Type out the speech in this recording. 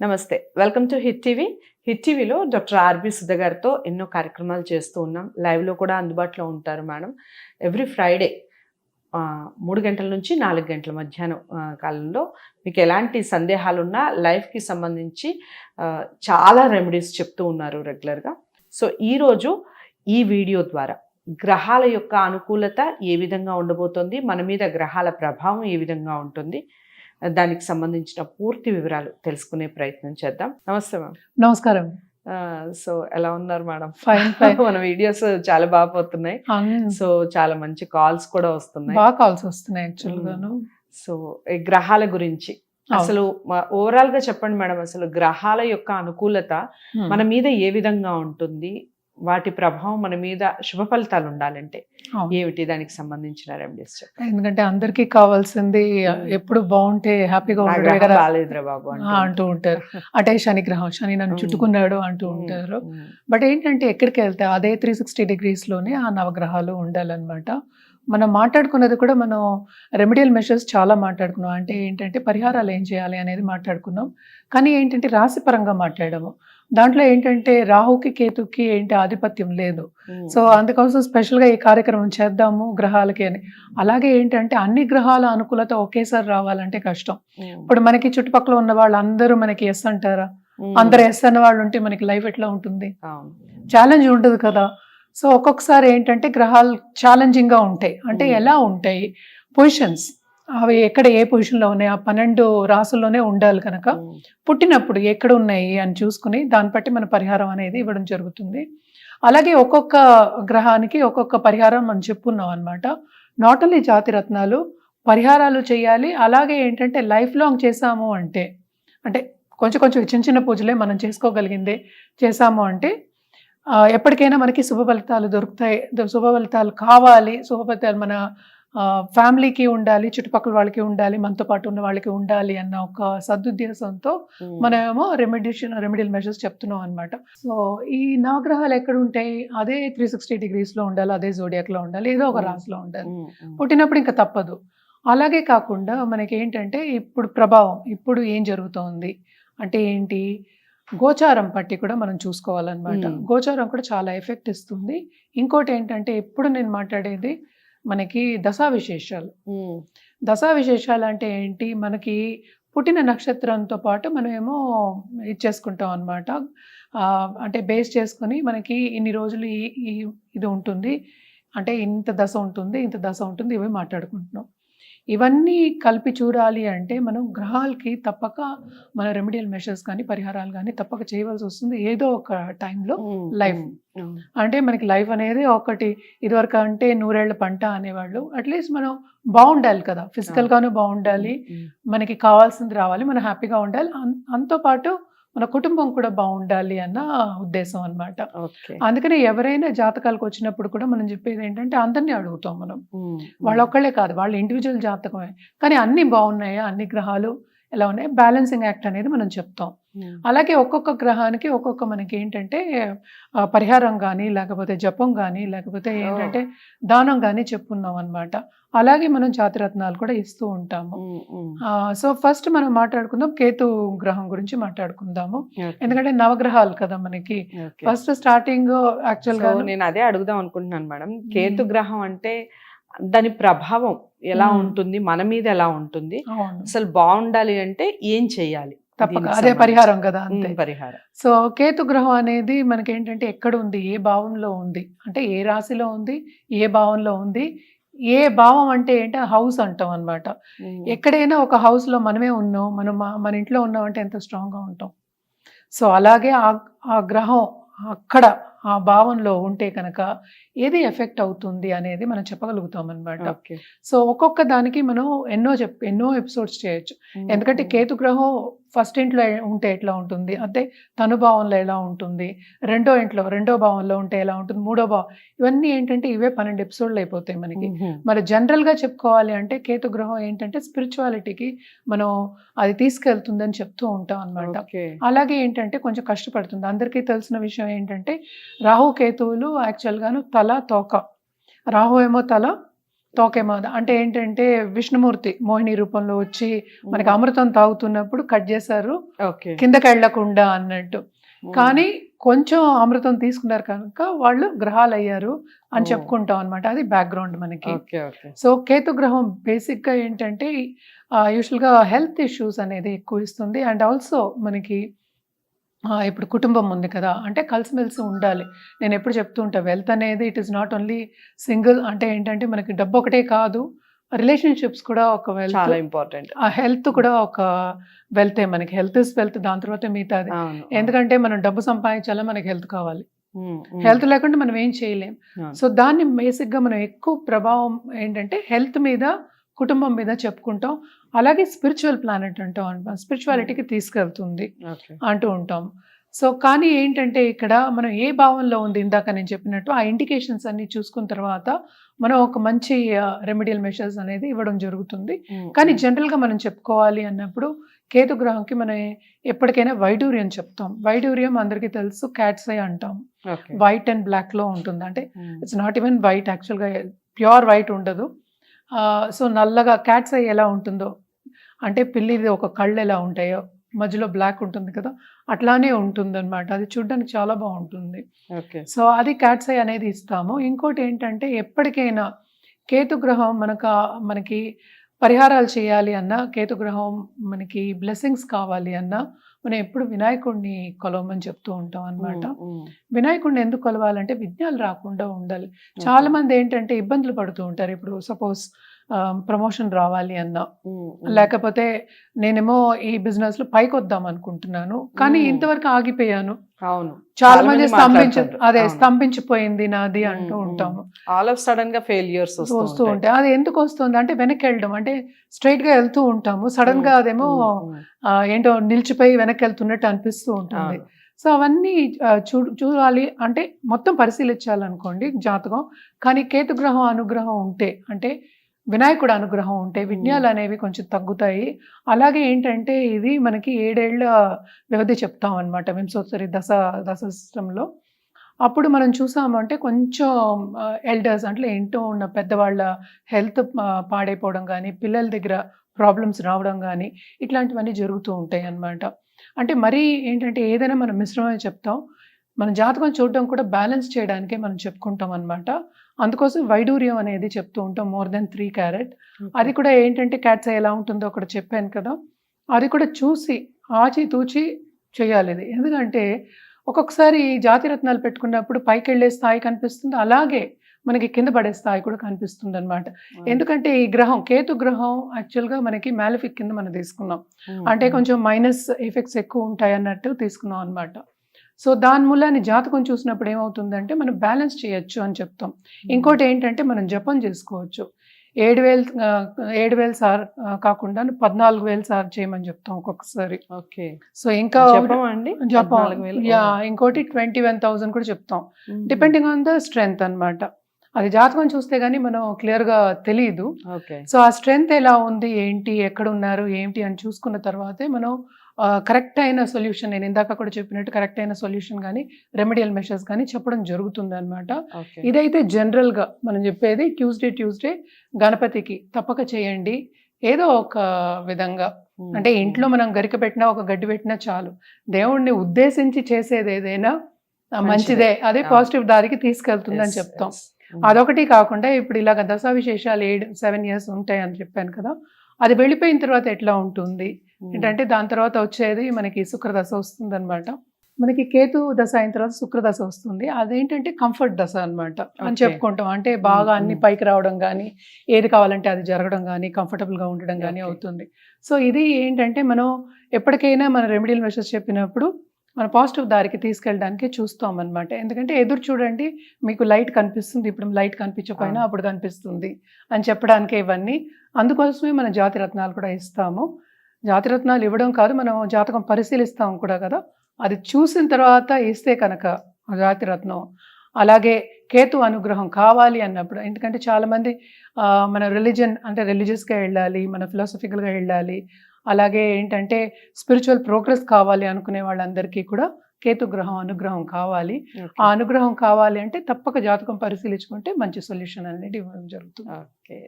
నమస్తే. Welcome to hit TV. Hit టీవీలో doctor RB సుధ గారితో ఎన్నో కార్యక్రమాలు చేస్తూ ఉన్నాం. లైవ్‌లో కూడా అందుబాటులో ఉంటారు మేడం. ఎవ్రీ ఫ్రైడే 3 గంటల నుంచి 4 గంటల మధ్యాహ్నం కాలంలో మీకు ఎలాంటి సందేహాలున్నా లైఫ్‌కి సంబంధించి చాలా రెమెడీస్ చెప్తూ ఉన్నారు రెగ్యులర్‌గా. సో ఈరోజు ఈ వీడియో ద్వారా గ్రహాల యొక్క అనుకూలత ఏ విధంగా ఉండబోతోంది, మన మీద గ్రహాల ప్రభావం ఏ విధంగా ఉంటుంది, దానికి సంబంధించిన పూర్తి వివరాలు తెలుసుకునే ప్రయత్నం చేద్దాం. నమస్తే మ్యామ్. నమస్కారం. సో ఎలా ఉన్నారు మేడం? ఫైన్. మన వీడియోస్ చాలా బాగా పోతున్నాయి. సో చాలా మంచి కాల్స్ కూడా వస్తున్నాయి. బాగా కాల్స్ వస్తున్నాయి యాక్చువల్ గాను. సో ఈ గ్రహాల గురించి అసలు ఓవరాల్ గా చెప్పండి మేడం. అసలు గ్రహాల యొక్క అనుకూలత మన మీద ఏ విధంగా ఉంటుంది, వాటి ప్రభావం మన మీద శుభ ఫలితాలు ఉండాలంటే ఏమిటి, దానికి సంబంధించిన రెమెడీస్ చెప్పండి. ఎందుకంటే అందరికీ కావాల్సింది ఎప్పుడు బాగుంటే హ్యాపీగా బాగాలేదురా బాబు అంటూ ఉంటారు. అంటే శని గ్రహం, శని నన్ను చుట్టుకున్నాడు అంటూ ఉంటారు. బట్ ఏంటంటే ఎక్కడికి వెళ్తే అదే 360 degrees లోనే ఆ నవగ్రహాలు ఉండాలన్నమాట. మనం మాట్లాడుకున్నది కూడా మనం రెమెడియల్ మెషర్స్ చాలా మాట్లాడుకున్నాం. అంటే ఏంటంటే పరిహారాలు ఏం చేయాలి అనేది మాట్లాడుకున్నాం. కానీ ఏంటంటే రాశిపరంగా మాట్లాడాము. దాంట్లో ఏంటంటే రాహుకి కేతుకి ఏంటి ఆధిపత్యం లేదు. సో అందుకోసం స్పెషల్గా ఈ కార్యక్రమం చేద్దాము గ్రహాలకి అని. అలాగే ఏంటంటే అన్ని గ్రహాల అనుకూలత ఒకేసారి రావాలంటే కష్టం. ఇప్పుడు మనకి చుట్టుపక్కల ఉన్న వాళ్ళు అందరూ మనకి ఎస్ అంటారా? అందరు ఎస్ అన్న వాళ్ళు ఉంటే మనకి లైఫ్ ఎట్లా ఉంటుంది? ఛాలెంజ్ ఉంటుంది కదా. సో ఒక్కొక్కసారి ఏంటంటే గ్రహాలు ఛాలెంజింగ్గా ఉంటాయి. అంటే ఎలా ఉంటాయి పొజిషన్స్, అవి ఎక్కడ ఏ పొజిషన్లో ఉన్నాయి, ఆ 12 రాసుల్లోనే ఉండాలి కనుక పుట్టినప్పుడు ఎక్కడ ఉన్నాయి అని చూసుకుని దాన్ని బట్టి మన పరిహారం అనేది ఇవ్వడం జరుగుతుంది. అలాగే ఒక్కొక్క గ్రహానికి ఒక్కొక్క పరిహారం మనం చెప్పుకున్నాం అనమాట. నాట్ ఓన్లీ జాతి రత్నాలు పరిహారాలు చేయాలి. అలాగే ఏంటంటే లైఫ్ లాంగ్ చేసాము అంటే కొంచెం కొంచెం చిన్న చిన్న పూజలే మనం చేసుకోగలిగిందే చేసాము అంటే ఎప్పటికైనా మనకి శుభ ఫలితాలు దొరుకుతాయి. శుభ ఫలితాలు కావాలి, శుభ ఫలితాలు మన ఫ్యామిలీకి ఉండాలి, చుట్టుపక్కల వాళ్ళకి ఉండాలి, మనతో పాటు ఉన్న వాళ్ళకి ఉండాలి అన్న ఒక సదుద్దేశంతో మనమేమో రెమెడియల్ మెషర్స్ చెప్తున్నాం అనమాట. సో ఈ నవగ్రహాలు ఎక్కడ ఉంటాయి? అదే 360 degrees లో ఉండాలి, అదే జోడియాక్లో ఉండాలి, ఏదో ఒక రాశిలో ఉండాలి. పుట్టినప్పుడు ఇంకా తప్పదు. అలాగే కాకుండా మనకి ఏంటంటే ఇప్పుడు ప్రభావం ఇప్పుడు ఏం జరుగుతోంది అంటే ఏంటి, గోచారం పట్టి కూడా మనం చూసుకోవాలన్నమాట. గోచారం కూడా చాలా ఎఫెక్ట్ ఇస్తుంది. ఇంకోటి ఏంటంటే ఎప్పుడు నేను మాట్లాడేది మనకి దశా విశేషాలు. దశా విశేషాలు అంటే ఏంటి, మనకి పుట్టిన నక్షత్రంతో పాటు మనమేమో ఇచ్చేసుకుంటాం అనమాట. అంటే బేస్ చేసుకొని మనకి ఇన్ని రోజులు ఇది ఉంటుంది, అంటే ఇంత దశ ఉంటుంది, ఇంత దశ ఉంటుంది, ఇవి మాట్లాడుకుంటున్నాం. ఇవన్నీ కలిపి చూడాలి అంటే మనం గ్రహాలకి తప్పక మన రెమెడియల్ మెషర్స్ కానీ పరిహారాలు కానీ తప్పక చేయవలసి వస్తుంది ఏదో ఒక టైంలో. లైఫ్ అంటే మనకి లైఫ్ అనేది ఒకటి, ఇదివరకు అంటే 100 ఏళ్ల పంట అనేవాళ్ళు. అట్లీస్ట్ మనం బాగుండాలి కదా, ఫిజికల్గాను బాగుండాలి, మనకి కావాల్సింది రావాలి, మనం హ్యాపీగా ఉండాలి, అంతో పాటు మన కుటుంబం కూడా బాగుండాలి అన్న ఉద్దేశం అనమాట. అందుకని ఎవరైనా జాతకాలకు వచ్చినప్పుడు కూడా మనం చెప్పేది ఏంటంటే అందరినీ అడుగుతాం మనం. వాళ్ళొక్కళ్ళే కాదు, వాళ్ళ ఇండివిజువల్ జాతకమే, కానీ అన్ని బాగున్నాయా, అన్ని గ్రహాలు ఎలా ఉన్నాయి, బ్యాలెన్సింగ్ యాక్ట్ అనేది మనం చెప్తాం. అలాగే ఒక్కొక్క గ్రహానికి ఒక్కొక్క మనకి ఏంటంటే పరిహారం కానీ లేకపోతే జపం కానీ లేకపోతే ఏంటంటే దానం కానీ చెప్పుకున్నాం అనమాట. అలాగే మనం జాతిరత్నాలు కూడా ఇస్తూ ఉంటాము. సో ఫస్ట్ మనం మాట్లాడుకుందాం కేతు గ్రహం గురించి మాట్లాడుకుందాము. ఎందుకంటే నవగ్రహాలు కదా మనకి. ఫస్ట్ స్టార్టింగ్ యాక్చువల్ గా నేను అదే అడుగుదాం అనుకుంటున్నాను మేడం. కేతు గ్రహం అంటే దాని ప్రభావం ఎలా ఉంటుంది, మన మీద ఎలా ఉంటుంది, అసలు బాగుండాలి అంటే ఏం చెయ్యాలి? తప్పక అదే పరిహారం కదా, అంతే పరిహారం. సో కేతు గ్రహం అనేది మనకి ఏంటంటే ఎక్కడ ఉంది, ఏ భావంలో ఉంది, అంటే ఏ రాశిలో ఉంది, ఏ భావంలో ఉంది. ఏ భావం అంటే ఏంటి, హౌస్ అంటాం అనమాట. ఎక్కడైనా ఒక హౌస్ లో మనమే ఉన్నాం, మన ఇంట్లో ఉన్నాం అంటే ఎంత స్ట్రాంగ్ గా ఉంటాం. సో అలాగే ఆ గ్రహం అక్కడ ఆ భావంలో ఉంటే కనుక ఏది ఎఫెక్ట్ అవుతుంది అనేది మనం చెప్పగలుగుతాం అనమాట. సో ఒక్కొక్క దానికి మనం ఎన్నో ఎపిసోడ్స్ చేయొచ్చు. ఎందుకంటే కేతు గ్రహం ఫస్ట్ ఇంట్లో ఉంటే ఎట్లా ఉంటుంది, అదే తను భావంలో ఎలా ఉంటుంది, రెండో భావంలో ఉంటే ఎలా ఉంటుంది, మూడో భావం, ఇవన్నీ ఏంటంటే ఇవే 12 ఎపిసోడ్లు అయిపోతాయి మనకి. మరి జనరల్ గా చెప్పుకోవాలి అంటే కేతు గ్రహం ఏంటంటే స్పిరిచువాలిటీకి మనం అది తీసుకెళ్తుందని చెప్తూ ఉంటాం అనమాట. అలాగే ఏంటంటే కొంచెం కష్టపడుతుంది. అందరికీ తెలిసిన విషయం ఏంటంటే రాహు కేతువులు యాక్చువల్ గాను తల తోక, రాహు ఏమో తల, తోకేమో అంటే ఏంటంటే విష్ణుమూర్తి మోహిని రూపంలో వచ్చి మనకి అమృతం తాగుతున్నప్పుడు కట్ చేశారు ఓకే. కిందకి వెళ్లకుండా అన్నట్టు. కానీ కొంచెం అమృతం తీసుకున్నారు కనుక వాళ్ళు గ్రహాలు అయ్యారు అని చెప్పుకుంటాం అనమాట. అది బ్యాక్గ్రౌండ్ మనకి. ఓకే. ఓకే. సో కేతు గ్రహం బేసిక్గా ఏంటంటే యూజువల్గా హెల్త్ ఇష్యూస్ అనేది ఎక్కువ ఇస్తుంది. అండ్ ఆల్సో మనకి ఇప్పుడు కుటుంబం ఉంది కదా, అంటే కలిసిమెలిసి ఉండాలి. నేను ఎప్పుడు చెప్తూ ఉంటా, వెల్త్ అనేది it is not only single, అంటే ఏంటంటే మనకి డబ్బు ఒకటే కాదు, రిలేషన్షిప్స్ కూడా ఒక వెల్త్, చాలా ఇంపార్టెంట్. ఆ హెల్త్ కూడా ఒక వెల్తే. మనకి హెల్త్ ఇస్ వెల్త్, దాని తర్వాత మిగతాది. అవును. ఎందుకంటే మనం డబ్బు సంపాదించాలా, మనకి హెల్త్ కావాలి. ఉమ్, ఉమ్. హెల్త్ లేకుండా మనం ఏం చేయలేం. అవును. సో దాన్ని బేసిక్గా మనం ఎక్కువ ప్రభావం ఏంటంటే హెల్త్ మీద, కుటుంబం మీద చెప్పుకుంటాం. అలాగే స్పిరిచువల్ ప్లానెట్ అంటాం అనమాట, స్పిరిచువాలిటీకి తీసుకెళ్తుంది ఓకే. అంటూ ఉంటాం. సో కానీ ఏంటంటే ఇక్కడ మనం ఏ భావంలో ఉంది, ఇందాక నేను చెప్పినట్టు ఆ ఇండికేషన్స్ అన్ని చూసుకున్న తర్వాత మనం ఒక మంచి రెమెడియల్ మెషర్స్ అనేది ఇవ్వడం జరుగుతుంది. ఉమ్, కానీ ఉమ్. జనరల్గా మనం చెప్పుకోవాలి అన్నప్పుడు కేతు గ్రహంకి మనం ఎప్పటికైనా వైడూర్యం చెప్తాం. వైడూర్యం అందరికీ తెలుసు, క్యాట్స్ ఐ అంటాం. ఓకే. వైట్ అండ్ బ్లాక్లో ఉంటుంది. అంటే ఉమ్, ఇట్స్ నాట్ ఈవెన్ వైట్, యాక్చువల్గా ప్యూర్ వైట్ ఉండదు. సో నల్లగా క్యాట్స్ ఐ ఎలా ఉంటుందో, అంటే పిల్లిది ఒక కళ్ళు ఎలా ఉంటాయో మధ్యలో బ్లాక్ ఉంటుంది కదా, అట్లానే ఉంటుంది అనమాట. అది చూడడానికి చాలా బాగుంటుంది. ఓకే. సో అది క్యాట్స్ ఐ అనేది ఇస్తాము. ఇంకోటి ఏంటంటే ఎప్పటికైనా కేతు గ్రహం మనకి పరిహారాలు చేయాలి అన్నా, కేతు గ్రహం మనకి బ్లెస్సింగ్స్ కావాలి అన్నా మనం ఎప్పుడు వినాయకుడిని కొలవమని చెప్తూ ఉంటాం అనమాట. ఉమ్, ఉమ్. వినాయకుడిని ఎందుకు కొలవాలంటే విఘ్నాలు రాకుండా ఉండాలి. చాలా మంది ఏంటంటే ఇబ్బందులు పడుతూ ఉంటారు. ఇప్పుడు సపోజ్ ప్రమోషన్ రావాలి అన్నా, ఉమ్, ఉమ్. లేకపోతే నేనేమో ఈ బిజినెస్ లో పైకి వద్దాం అనుకుంటున్నాను కానీ ఇంతవరకు ఆగిపోయాను. అవును. చాలా మంది మాట్లాడుతుంటారు. స్తంభించిపోయింది నాది అంటూ ఉంటాము. ఆల్ ఆఫ్ సడన్ గా ఫెయిల్యూర్స్ వస్తూ ఉంటాయి. అది ఎందుకు వస్తుంది అంటే వెనక్కి వెళ్ళడం, అంటే స్ట్రైట్ గా వెళ్తూ ఉంటాము, సడన్ గా అదేమో ఏంటో నిలిచిపోయి వెనక్కి వెళ్తున్నట్టు అనిపిస్తూ ఉంటుంది. సో అవన్నీ చూడాలి అంటే మొత్తం పరిశీలించాలనుకోండి జాతకం. కానీ కేతుగ్రహం అనుగ్రహం ఉంటే, అంటే వినాయకుడు అనుగ్రహం ఉంటే విఘ్నాలు అనేవి కొంచెం తగ్గుతాయి. అలాగే ఏంటంటే ఇది మనకి 7 ఏళ్ల వ్యవధి చెప్తాం అనమాట వింశోత్తరి దశ సిస్టంలో. అప్పుడు మనం చూసామంటే కొంచెం ఎల్డర్స్ అంటే ఇంట్లో ఉన్న పెద్దవాళ్ళ హెల్త్ పాడైపోవడం కానీ, పిల్లల దగ్గర ప్రాబ్లమ్స్ రావడం కానీ, ఇట్లాంటివన్నీ జరుగుతూ ఉంటాయి అన్నమాట. అంటే మరీ ఏంటంటే ఏదైనా మనం మిశ్రమమే చెప్తాం. మన జాతకం చూడడం కూడా బ్యాలెన్స్ చేయడానికే మనం చెప్పుకుంటాం అనమాట. అందుకోసం వైడూర్యం అనేది చెప్తూ ఉంటాం, మోర్ దెన్ 3 క్యారెట్. అది కూడా ఏంటంటే క్యాట్స్ ఎలా ఉంటుందో అక్కడ చెప్పాను కదా, అది కూడా చూసి ఆచితూచి చేయాలి ఇది. ఎందుకంటే ఒక్కొక్కసారి జాతిరత్నాలు పెట్టుకున్నప్పుడు పైకి వెళ్ళే స్థాయి కనిపిస్తుంది, అలాగే మనకి కింద పడే స్థాయి కూడా కనిపిస్తుంది అనమాట. ఎందుకంటే ఈ గ్రహం కేతు గ్రహం యాక్చువల్గా మనకి మ్యాలిఫిక్ కింద మనం తీసుకున్నాం, అంటే కొంచెం మైనస్ ఎఫెక్ట్స్ ఎక్కువ ఉంటాయి అన్నట్టు తీసుకున్నాం అనమాట. సో దాని మూలాన్ని జాతకం చూసినప్పుడు ఏమవుతుందంటే మనం బ్యాలెన్స్ చేయొచ్చు అని చెప్తాం. ఇంకోటి ఏంటంటే మనం జపం చేసుకోవచ్చు. 7,000 సార్ కాకుండా 14,000 సార్ చేయమని చెప్తాం ఒక్కొక్కసారి. ఓకే. సో ఇంకా జపం అండి జపం 14,000. ఇంకోటి 21,000 కూడా చెప్తాం, డిపెండింగ్ ఆన్ ద స్ట్రెంగ్త్ అన్నమాట. అది జాతకం చూస్తే గానీ మనం క్లియర్గా తెలియదు. ఓకే. సో ఆ స్ట్రెంగ్త్ ఎలా ఉంది, ఏంటి, ఎక్కడ ఉన్నారు, ఏంటి అని చూసుకున్న తర్వాతే మనం కరెక్ట్ అయిన సొల్యూషన్, నేను ఇందాక కూడా చెప్పినట్టు కరెక్ట్ అయిన సొల్యూషన్ కానీ రెమెడియల్ మెషర్స్ కానీ చెప్పడం జరుగుతుంది అనమాట. ఓకే. ఇదైతే జనరల్గా మనం చెప్పేది ట్యూస్డే గణపతికి తప్పక చేయండి ఏదో ఒక విధంగా. అంటే ఇంట్లో మనం గరిక పెట్టినా ఒక గడ్డి పెట్టినా చాలు, దేవుణ్ణి ఉద్దేశించి చేసేది ఏదైనా మంచిదే, అదే పాజిటివ్ దారికి తీసుకెళ్తుంది అని చెప్తాం. అదొకటి కాకుండా ఇప్పుడు ఇలాగ దశా విశేషాలు 7 years ఉంటాయి అని చెప్పాను కదా, అది వెళ్ళిపోయిన తర్వాత ఎట్లా ఉంటుంది ఏంటంటే దాని తర్వాత వచ్చేది మనకి శుక్రదశ వస్తుంది అనమాట. మనకి కేతు దశ అయిన తర్వాత శుక్రదశ వస్తుంది. అదేంటంటే కంఫర్ట్ దశ అనమాట అని చెప్పుకుంటాం. అంటే బాగా అన్ని పైకి రావడం కానీ, ఏది కావాలంటే అది జరగడం కానీ, కంఫర్టబుల్గా ఉండడం కానీ అవుతుంది. సో ఇది ఏంటంటే మనం ఎప్పటికైనా మన రెమెడియల్ మెషర్స్ చెప్పినప్పుడు మన పాజిటివ్ దారికి తీసుకెళ్ళడానికి చూస్తాం అనమాట. ఎందుకంటే ఎదురు చూడండి, మీకు లైట్ కనిపిస్తుంది, ఇప్పుడు లైట్ కనిపించకపోయినా అప్పుడు కనిపిస్తుంది అని చెప్పడానికే ఇవన్నీ. అందుకోసమే మన జాతిరత్నాలు కూడా ఇస్తాము. జాతిరత్నాలు ఇవ్వడం కాదు, మనం జాతకం పరిశీలిస్తాం కూడా కదా, అది చూసిన తర్వాత ఇస్తే కనుక జాతిరత్నం. అలాగే కేతు అనుగ్రహం కావాలి అన్నప్పుడు, ఎందుకంటే చాలామంది మన రిలీజన్ అంటే రిలీజియస్గా వెళ్ళాలి, మన ఫిలాసఫికల్గా వెళ్ళాలి, అలాగే ఏంటంటే స్పిరిచువల్ ప్రోగ్రెస్ కావాలి అనుకునే వాళ్ళందరికీ కూడా కేతు గ్రహం అనుగ్రహం కావాలి. ఆ అనుగ్రహం కావాలి అంటే తప్పక జాతకం పరిశీలించుకుంటే మంచి సొల్యూషన్ అనేది ఇవ్వడం జరుగుతుంది. ఓకే.